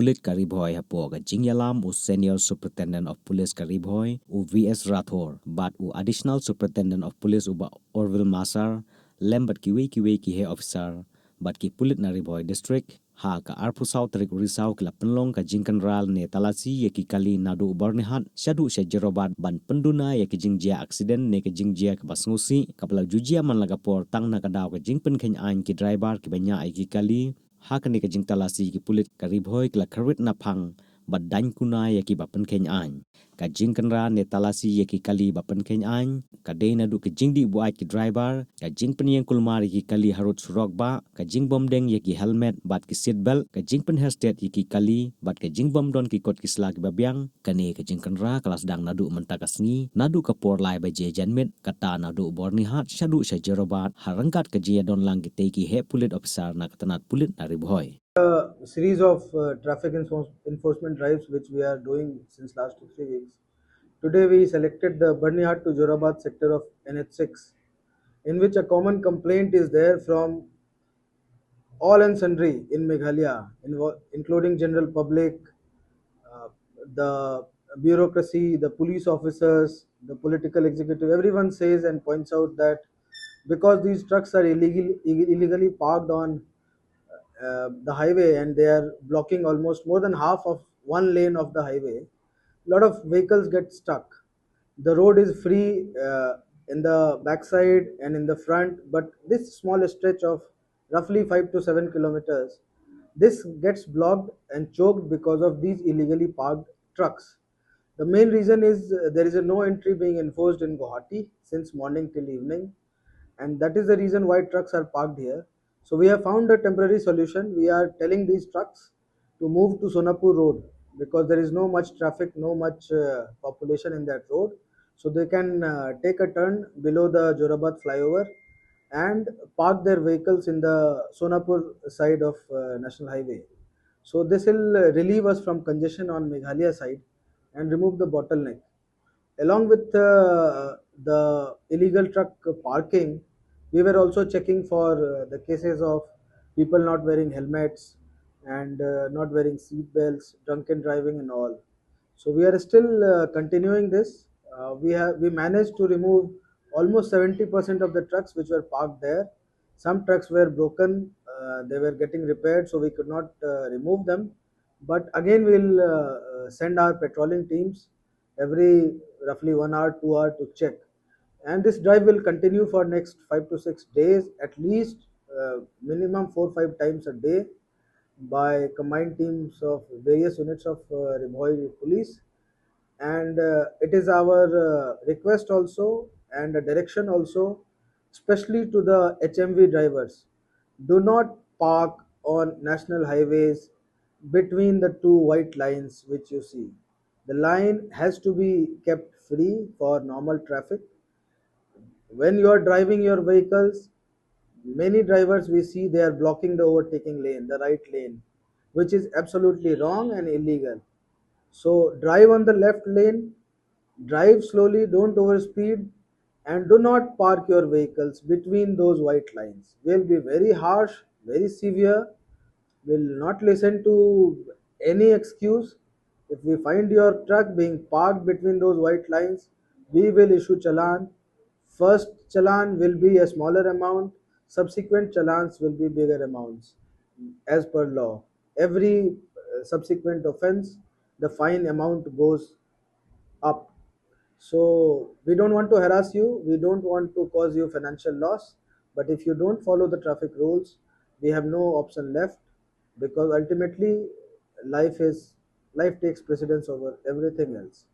Pulit ka Ri Bhoi hapo ka Jingyalam u Senior Superintendent of Police ka Ri Bhoi u VS Rathor but u Additional Superintendent of Police uba Orville Masar lembat ki he officer but Ki Pulit na Ri Bhoi district ha ka arpu South Rik Risau kila pynlong ka jingkhynra ne talasi ye ki kali Naduh Byrnihat shaduh Jorobat ban penduna ye ki jingjia accident ne ki jingjia ka basngusi kapala jujia man lagapor tang na ka daw ka jing pynkhein ki driver ki banya ai ki kali hakani ka jingtalasi Ki Pulit ka Ri Bhoi kila karit na phang badan kuna ya ki pynkhein ka jingkhynra ne talasi ya ki kali pynkhein ka deina du ka jingdi buai ki driver ka jingpen kulmar ki kali harut surok ba ka jingbom deng ya ki helmet bat ki seat belt ka jingpen hairset ya ki kali bat ka jingbom don ki kot ki slag babyang kane ka jingkhynra kelas dang nadu mentakasni nadu ka por lai ba je janmet kata Naduh Byrnihat shaduh Jorobat harangkat ka je don lang ki te ki he Pulit officer na katanat Pulit na Ri Bhoi. Series of traffic enforcement drives which we are doing since last 2 3 weeks. Today we selected the Byrnihat to Jorobat sector of NH6, in which a common complaint is there from all and sundry in Meghalaya, including general public, uh, the bureaucracy, the police officers, the political executive. Everyone says and points out that because these trucks are illegally parked on the highway and they are blocking almost more than half of one lane of the highway, a lot of vehicles get stuck. The road is free in the backside and in the front, but this small stretch of roughly 5 to 7 kilometers, this gets blocked and choked because of these illegally parked trucks. The main reason is there is a no entry being enforced in Guwahati since morning till evening, and that is the reason why trucks are parked here. So we have found a temporary solution. We are telling these trucks to move to Sonapur Road because there is no much traffic, no much population in that road. So they can take a turn below the Jorobat flyover and park their vehicles in the Sonapur side of National Highway. So this will relieve us from congestion on Meghalaya side and remove the bottleneck. Along with the illegal truck parking, we were also checking for the cases of people not wearing helmets and not wearing seat belts, drunken driving, and all. So we are still continuing this. We managed to remove almost 70% of the trucks which were parked there. Some trucks were broken; they were getting repaired, so we could not remove them. But again, we'll send our patrolling teams every roughly 1 hour, 2 hour to check. And this drive will continue for next 5 to 6 days, at least minimum 4 5 times a day by combined teams of various units of Ri Bhoi police. And it is our request also and a direction also, especially to the HMV drivers, do not park on national highways between the two white lines which you see. The line has to be kept free for normal traffic. When you are driving your vehicles, many drivers we see they are blocking the overtaking lane, the right lane, which is absolutely wrong and illegal. So drive on the left lane, drive slowly, don't overspeed, and do not park your vehicles between those white lines. We'll be very harsh, very severe, will not listen to any excuse. If we find your truck being parked between those white lines, we will issue challan. First challan will be a smaller amount, subsequent challans will be bigger amounts as per law. Every subsequent offense, the fine amount goes up. So we don't want to harass you, we don't want to cause you financial loss, but if you don't follow the traffic rules, we have no option left because ultimately life takes precedence over everything else.